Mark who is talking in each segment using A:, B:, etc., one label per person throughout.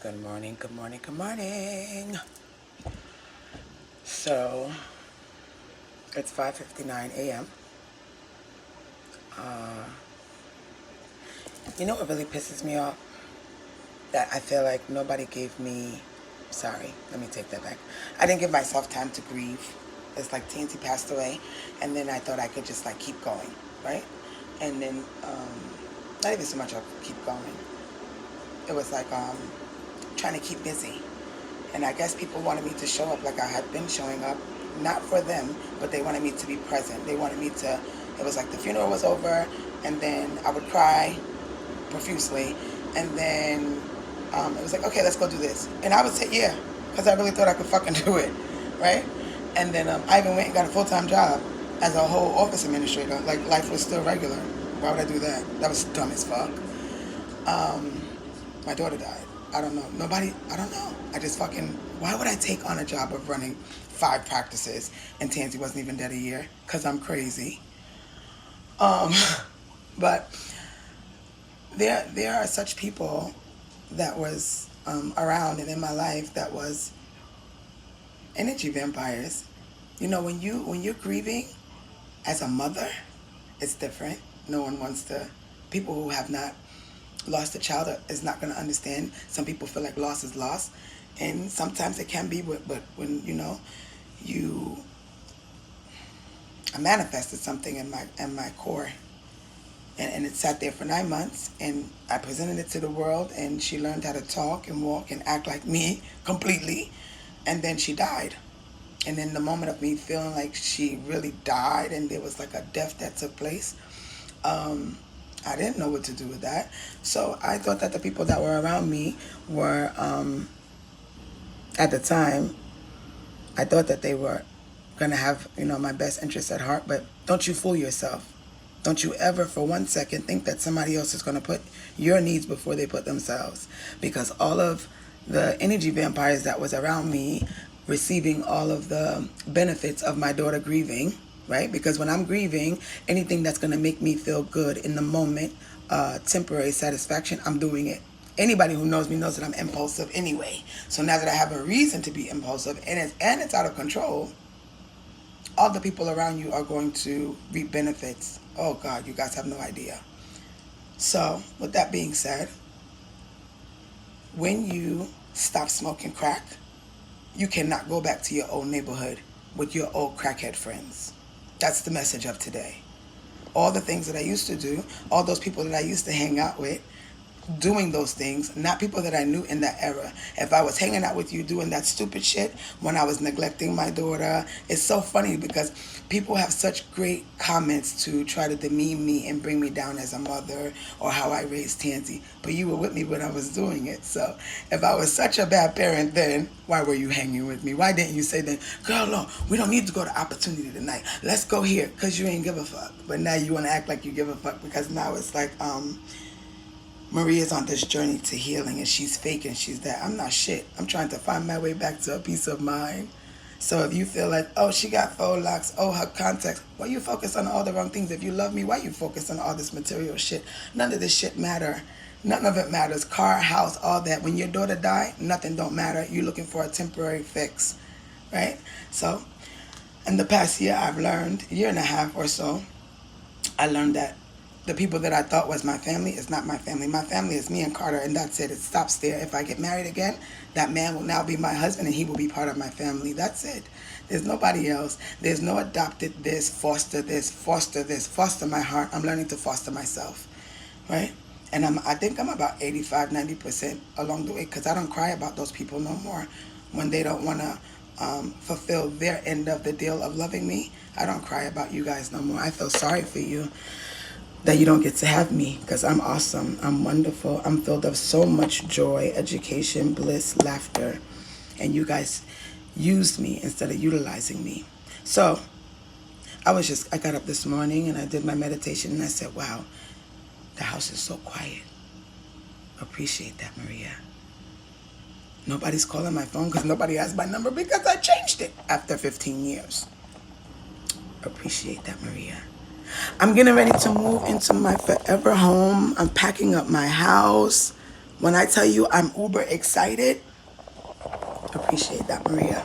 A: Good morning, good morning, good morning. So, it's 5:59 a.m. You know what really pisses me off? That I feel like nobody gave me, sorry, let me take that back. I didn't give myself time to grieve. It's like Tansy passed away, and then I thought I could just like keep going, right? And then, not even so much of keep going. It was like trying to keep busy. And I guess people wanted me to show up like I had been showing up, not for them, but they wanted me to be present. They wanted me to, it was like the funeral was over, and then I would cry profusely, and then it was like, okay, let's go do this. And I would say, yeah, because I really thought I could fucking do it, right? And then I even went and got a full-time job as a whole office administrator. Like, life was still regular. Why would I do that? That was dumb as fuck. My daughter died. I don't know. Nobody, I don't know. I just fucking, why would I take on a job of running 5 practices and Tansy wasn't even dead a year? Because I'm crazy. Um, but there are such people that was around and in my life that was energy vampires. You know, when you're grieving as a mother, it's different. No one wants to, people who have not lost a child is not going to understand. Some people feel like loss is loss, and sometimes it can be, but when you I manifested something in my core, and it sat there for 9 months, and I presented it to the world, and she learned how to talk and walk and act like me completely, and then she died. And in the moment of me feeling like she really died and there was like a death that took place, I didn't know what to do with that. So I thought that the people that were around me were, at the time, I thought that they were going to have, my best interests at heart. But don't you fool yourself. Don't you ever for 1 second think that somebody else is going to put your needs before they put themselves. Because all of the energy vampires that was around me receiving all of the benefits of my daughter grieving, right? Because when I'm grieving, anything that's going to make me feel good in the moment, temporary satisfaction, I'm doing it. Anybody who knows me knows that I'm impulsive anyway. So now that I have a reason to be impulsive and it's out of control, all the people around you are going to reap benefits. Oh God, you guys have no idea. So with that being said, when you stop smoking crack, you cannot go back to your old neighborhood with your old crackhead friends. That's the message of today. All the things that I used to do, all those people that I used to hang out with, doing those things, not people that I knew in that era. If I was hanging out with you doing that stupid shit when I was neglecting my daughter, it's so funny because people have such great comments to try to demean me and bring me down as a mother or how I raised Tansy. But you were with me when I was doing it. So if I was such a bad parent then, why were you hanging with me? Why didn't you say then, girl, no, we don't need to go to Opportunity tonight. Let's go here, because you ain't give a fuck. But now you want to act like you give a fuck because now it's like, Maria's on this journey to healing and she's fake and she's that. I'm not shit. I'm trying to find my way back to a peace of mind. So if you feel like, oh, she got faux locks, oh, her contacts, why you focus on all the wrong things? If you love me, why you focus on all this material shit? None of this shit matter. None of it matters. Car, house, all that. When your daughter died, nothing don't matter. You're looking for a temporary fix, right? So in the past year, I've learned, year and a half or so, I learned that the people that I thought was my family is not my family. My family is me and Carter, and that's it. It stops there. If I get married again, that man will now be my husband, and he will be part of my family. That's it. There's nobody else. There's no adopted this, foster this, foster this, foster my heart. I'm learning to foster myself, right? And I think I'm about 85, 90% along the way because I don't cry about those people no more when they don't want to fulfill their end of the deal of loving me. I don't cry about you guys no more. I feel sorry for you that you don't get to have me because I'm awesome. I'm wonderful. I'm filled of so much joy, education, bliss, laughter. And you guys used me instead of utilizing me. So I got up this morning and I did my meditation and I said, wow, the house is so quiet. Appreciate that, Maria. Nobody's calling my phone because nobody has my number because I changed it after 15 years. Appreciate that, Maria. I'm getting ready to move into my forever home. I'm packing up my house. When I tell you I'm uber excited, appreciate that, Maria.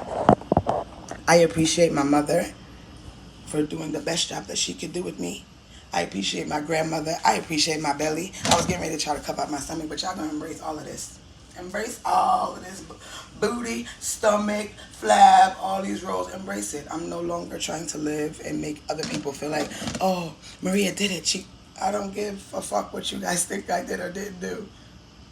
A: I appreciate my mother for doing the best job that she could do with me. I appreciate my grandmother. I appreciate my belly. I was getting ready to try to cup out my stomach, but y'all gonna embrace all of this. Embrace all of this booty, stomach, flab, all these rolls. Embrace it. I'm no longer trying to live and make other people feel like, oh, Maria did it. I don't give a fuck what you guys think I did or didn't do.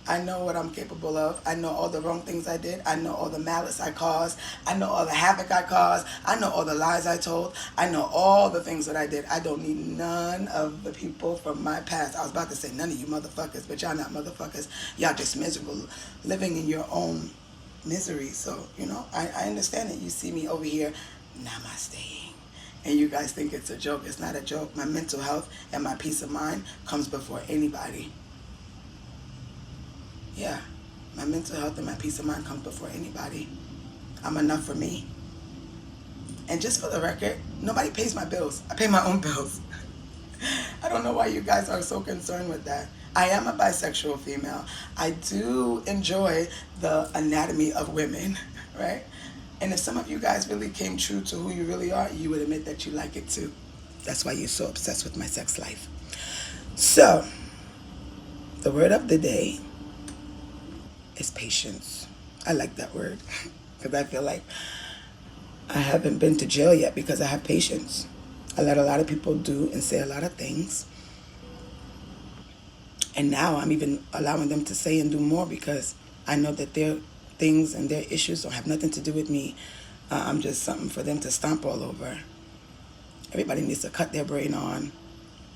A: I know what I'm capable of. I know all the wrong things I did. I know all the malice I caused. I know all the havoc I caused. I know all the lies I told. I know all the things that I did. I don't need none of the people from my past. I was about to say none of you motherfuckers, but y'all not motherfuckers. Y'all just miserable, living in your own misery. So, I understand that you see me over here namasteing. And you guys think it's a joke. It's not a joke. My mental health and my peace of mind comes before anybody. Yeah, my mental health and my peace of mind comes before anybody. I'm enough for me. And just for the record, nobody pays my bills. I pay my own bills. I don't know why you guys are so concerned with that. I am a bisexual female. I do enjoy the anatomy of women, right? And if some of you guys really came true to who you really are, you would admit that you like it too. That's why you're so obsessed with my sex life. So, the word of the day is patience. I like that word because I feel like I haven't been to jail yet because I have patience. I let a lot of people do and say a lot of things. And now I'm even allowing them to say and do more because I know that their things and their issues don't have nothing to do with me. I'm just something for them to stomp all over. Everybody needs to cut their brain on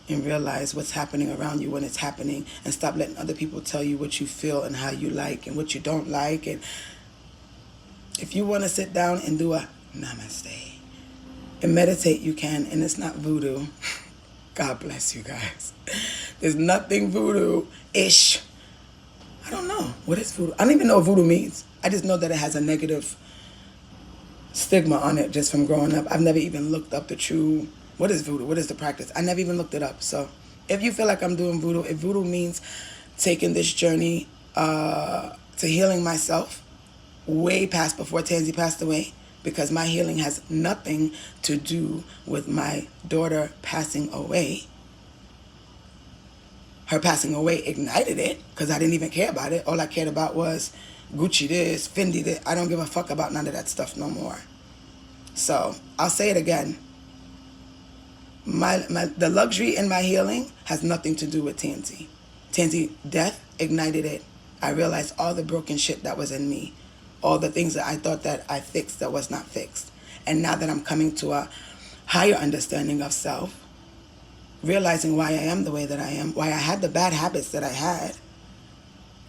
A: and realize what's happening around you when it's happening, and stop letting other people tell you what you feel and how you like and what you don't like. And if you want to sit down and do a namaste and meditate, you can, and it's not voodoo. God bless you guys. There's nothing voodoo-ish. I don't know. What is voodoo? I don't even know what voodoo means. I just know that it has a negative stigma on it just from growing up. I've never even looked up the true, what is voodoo? What is the practice? I never even looked it up. So if you feel like I'm doing voodoo, if voodoo means taking this journey to healing myself way past before Tansy passed away, because my healing has nothing to do with my daughter passing away. Her passing away ignited it because I didn't even care about it. All I cared about was Gucci this, Fendi this. I don't give a fuck about none of that stuff no more. So I'll say it again. The luxury in my healing has nothing to do with Tansy. Tansy death ignited it. I realized all the broken shit that was in me, all the things that I thought that I fixed that was not fixed. And now that I'm coming to a higher understanding of self, realizing why I am the way that I am, why I had the bad habits that I had,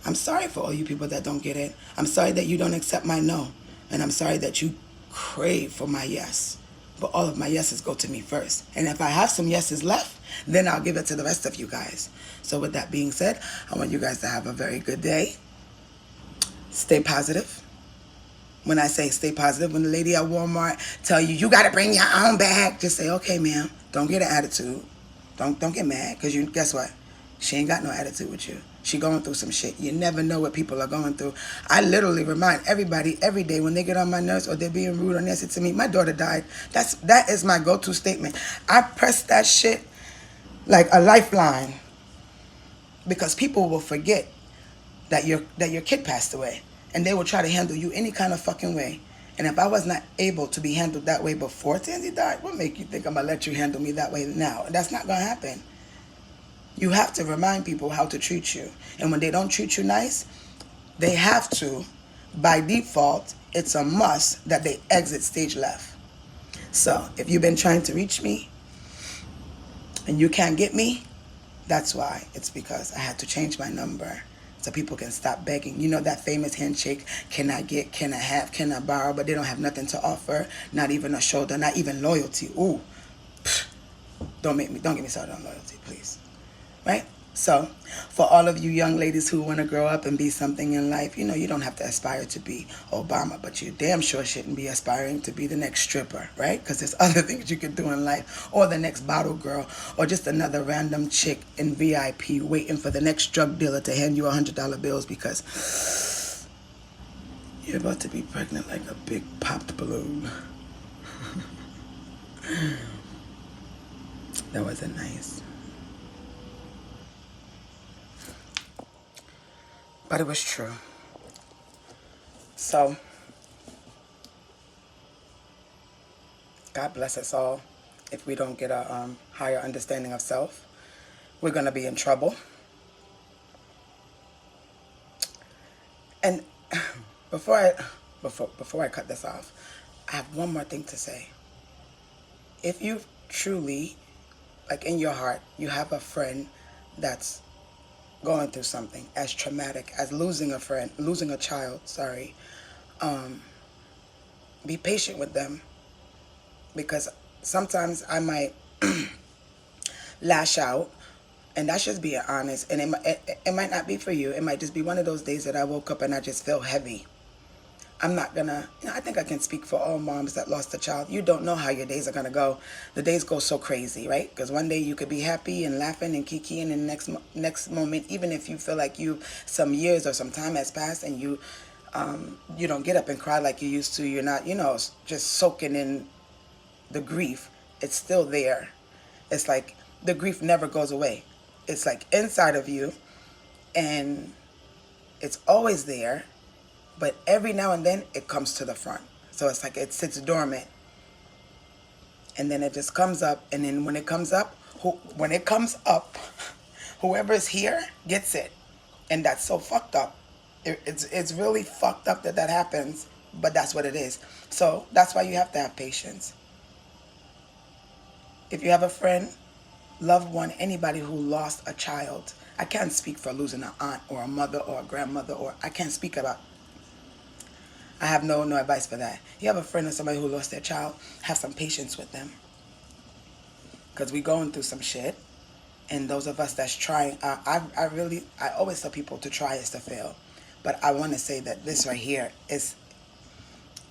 A: I'm sorry for all you people that don't get it. I'm sorry that you don't accept my no. And I'm sorry that you crave for my yes. But all of my yeses go to me first. And if I have some yeses left, then I'll give it to the rest of you guys. So with that being said, I want you guys to have a very good day. Stay positive. When I say stay positive, when the lady at Walmart tell you, you got to bring your own bag, just say, okay, ma'am. Don't get an attitude. Don't get mad, because guess what? She ain't got no attitude with you. She going through some shit. You never know what people are going through. I literally remind everybody every day when they get on my nerves or they're being rude or nasty to me, my daughter died. That is my go-to statement. I press that shit like a lifeline, because people will forget that your kid passed away, and they will try to handle you any kind of fucking way. And if I was not able to be handled that way before Tansy died, what make you think I'm going to let you handle me that way now? That's not going to happen. You have to remind people how to treat you. And when they don't treat you nice, they have to, by default, it's a must that they exit stage left. So if you've been trying to reach me and you can't get me, that's why. It's because I had to change my number so people can stop begging. You know that famous handshake, can I get, can I have, can I borrow, but they don't have nothing to offer, not even a shoulder, not even loyalty. Ooh, don't get me started on loyalty, please. Right? So, for all of you young ladies who want to grow up and be something in life, you don't have to aspire to be Obama, but you damn sure shouldn't be aspiring to be the next stripper, right? Because there's other things you can do in life, or the next bottle girl, or just another random chick in VIP waiting for the next drug dealer to hand you $100 bills because you're about to be pregnant like a big popped balloon. That wasn't nice. But it was true. So, God bless us all. If we don't get a higher understanding of self, we're going to be in trouble. And before I cut this off, I have one more thing to say. If you truly, like in your heart, you have a friend that's going through something as traumatic as losing a child, be patient with them, because sometimes I might lash out, and that's just being honest, and it might not be for you. It might just be one of those days that I woke up and I just feel heavy. I'm not gonna, I think I can speak for all moms that lost a child. You don't know how your days are gonna go. The days go so crazy, right? Because one day you could be happy and laughing and kikiing, and the next moment, even if you feel like some years or some time has passed, and you don't get up and cry like you used to. You're not, just soaking in the grief. It's still there. It's like the grief never goes away. It's like inside of you, and it's always there, but every now and then it comes to the front. So it's like it sits dormant, and then it just comes up, and then when it comes up, whoever's here gets it. And that's so fucked up. It's really fucked up that happens, but that's what it is. So that's why you have to have patience. If you have a friend, loved one, anybody who lost a child, I can't speak for losing an aunt or a mother or a grandmother, or I can't speak about, I have no advice for that. You have a friend or somebody who lost their child, have some patience with them. Because we're going through some shit. And those of us that's trying, I always tell people to try is to fail. But I want to say that this right here is,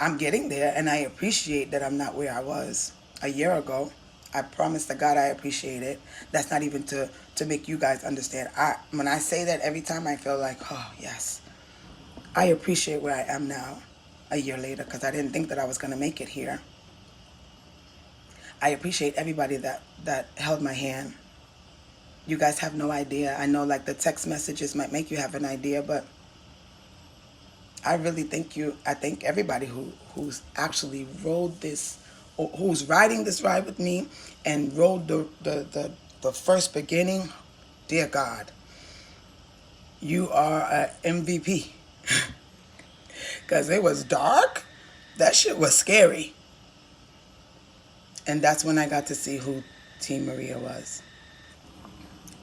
A: I'm getting there, and I appreciate that I'm not where I was a year ago. I promise to God I appreciate it. That's not even to make you guys understand. When I say that, every time I feel like, oh, yes. I appreciate where I am now a year later, because I didn't think that I was going to make it here. I appreciate everybody that held my hand. You guys have no idea. I know, like, the text messages might make you have an idea, but I really thank you. I thank everybody who's actually rode this, or who's riding this ride with me, and rode the first beginning. Dear God, you are an MVP. Because it was dark. That shit was scary. And that's when I got to see who Team Maria was.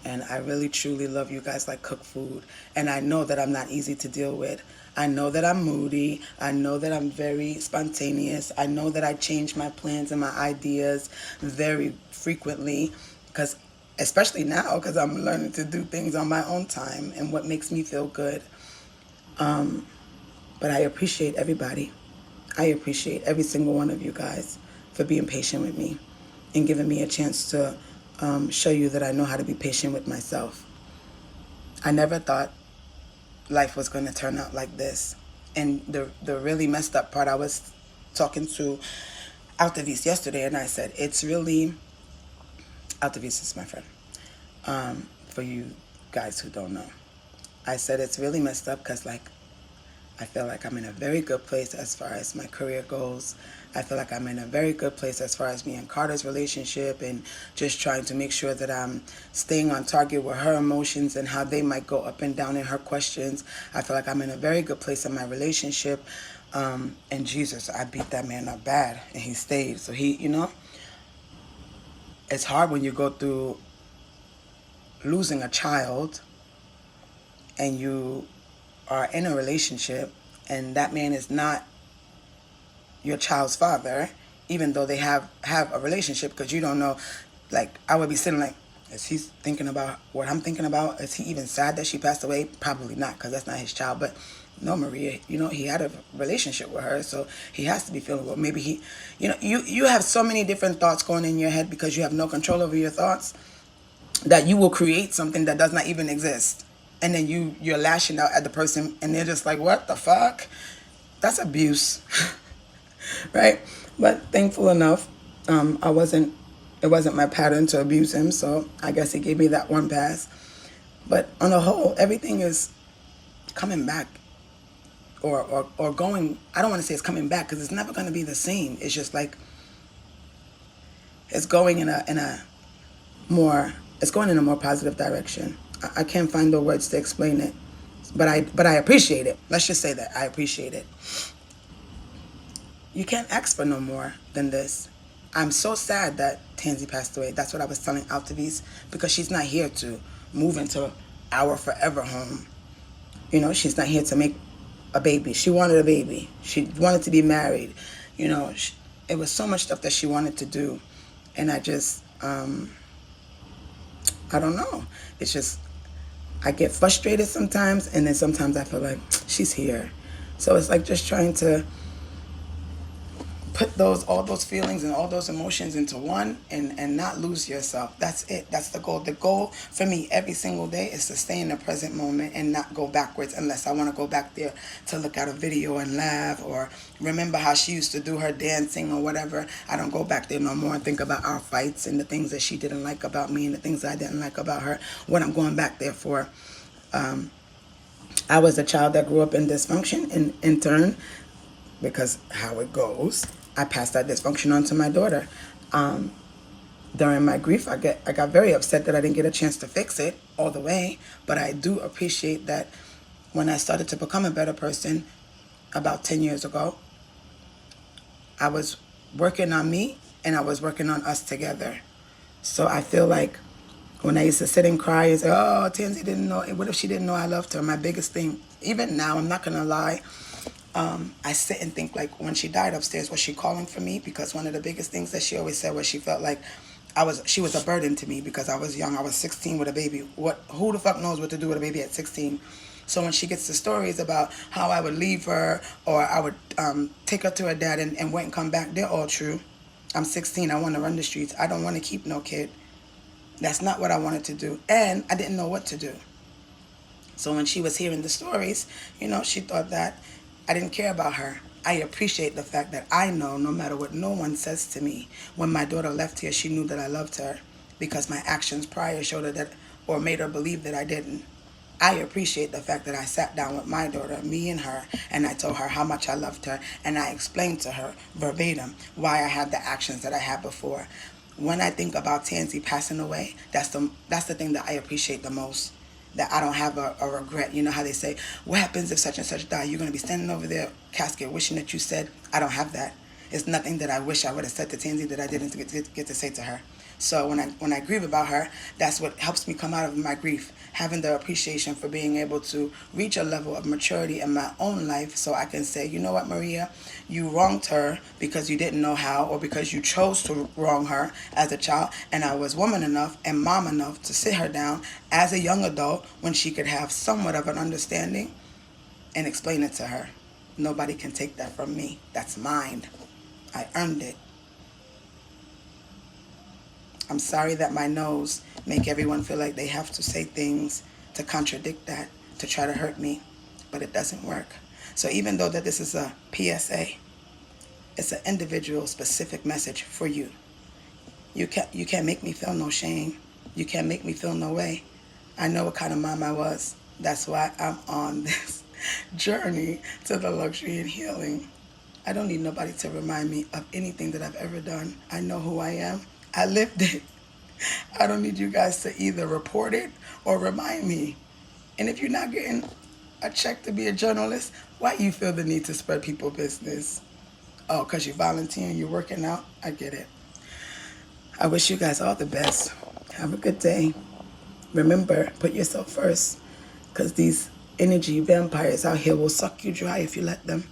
A: And I really, truly love you guys like cook food. And I know that I'm not easy to deal with. I know that I'm moody. I know that I'm very spontaneous. I know that I change my plans and my ideas very frequently. Because, especially now, because I'm learning to do things on my own time and what makes me feel good. But I appreciate everybody. I appreciate every single one of you guys for being patient with me and giving me a chance to show you that I know how to be patient with myself. I never thought life was going to turn out like this. And the really messed up part, I was talking to Altavis yesterday, and I said, it's really, Altavis is my friend, for you guys who don't know. I said, it's really messed up because, like, I feel like I'm in a very good place as far as my career goes. I feel like I'm in a very good place as far as me and Carter's relationship, and just trying to make sure that I'm staying on target with her emotions and how they might go up and down in her questions. I feel like I'm in a very good place in my relationship. And Jesus, I beat that man up bad, and he stayed. So it's hard when you go through losing a child and you are in a relationship and that man is not your child's father, even though they have a relationship, because you don't know. Like, I would be sitting like, Is he thinking about what I'm thinking about? Is he even sad that she passed away? Probably not, because that's not his child. But no, Maria, he had a relationship with her, so he has to be feeling well. Maybe you have so many different thoughts going in your head because you have no control over your thoughts, that you will create something that does not even exist. And then you're lashing out at the person, and they're just like, what the fuck? That's abuse. Right? But thankful enough, it wasn't my pattern to abuse him, so I guess he gave me that one pass. But on the whole, everything is coming back, or going. I don't want to say it's coming back, because it's never going to be the same. It's just like it's going in a more it's going in a more positive direction. I can't find the words to explain it, but I appreciate it. Let's just say that I appreciate it. You can't ask for no more than this. I'm so sad that Tansy passed away. That's what I was telling Altavis, because she's not here to move into our forever home. She's not here to make a baby. She wanted a baby. She wanted to be married. It was so much stuff that she wanted to do. And I just, I don't know. It's just, I get frustrated sometimes, and then sometimes I feel like she's here. So it's like just trying to put all those feelings and all those emotions into one, and not lose yourself. That's it. That's the goal. The goal for me every single day is to stay in the present moment and not go backwards, unless I want to go back there to look at a video and laugh, or remember how she used to do her dancing or whatever. I don't go back there no more and think about our fights and the things that she didn't like about me and the things I didn't like about her. What I'm going back there for. I was a child that grew up in dysfunction, and in turn, because how it goes, I passed that dysfunction on to my daughter. During my grief, I got very upset that I didn't get a chance to fix it all the way, but I do appreciate that when I started to become a better person about 10 years ago, I was working on me, and I was working on us together. So I feel like when I used to sit and cry and say, oh, Tansy didn't know, what if she didn't know I loved her? My biggest thing, even now, I'm not going to lie, I sit and think, like, when she died upstairs, was she calling for me? Because one of the biggest things that she always said was she felt like she was a burden to me because I was young. I was 16 with a baby. Who the fuck knows what to do with a baby at 16? So when she gets the stories about how I would leave her, or I would take her to her dad and wait and come back, they're all true. I'm 16. I want to run the streets. I don't want to keep no kid. That's not what I wanted to do. And I didn't know what to do. So when she was hearing the stories, she thought that I didn't care about her. I appreciate the fact that I know, no matter what no one says to me, when my daughter left here, she knew that I loved her, because my actions prior showed her that, or made her believe that I didn't. I appreciate the fact that I sat down with my daughter, me and her, and I told her how much I loved her, and I explained to her verbatim why I had the actions that I had before. When I think about Tansy passing away, that's the thing that I appreciate the most. That I don't have a regret. You know how they say, what happens if such and such die? You're going to be standing over their casket wishing that you said. I don't have that. It's nothing that I wish I would have said to Tansy that I didn't get to say to her. So when I grieve about her, that's what helps me come out of my grief, having the appreciation for being able to reach a level of maturity in my own life, so I can say, you know what, Maria, you wronged her because you didn't know how, or because you chose to wrong her as a child, and I was woman enough and mom enough to sit her down as a young adult when she could have somewhat of an understanding and explain it to her. Nobody can take that from me. That's mine. I earned it. I'm sorry that my nose make everyone feel like they have to say things to contradict that, to try to hurt me, but it doesn't work. So even though that this is a PSA, it's an individual specific message for you. You can't make me feel no shame. You can't make me feel no way. I know what kind of mom I was. That's why I'm on this journey to the luxury and healing. I don't need nobody to remind me of anything that I've ever done. I know who I am. I lived it. I don't need you guys to either report it or remind me. And if you're not getting a check to be a journalist, why you feel the need to spread people's business? Oh, because you're volunteering, you're working out? I get it. I wish you guys all the best. Have a good day. Remember, put yourself first, because these energy vampires out here will suck you dry if you let them.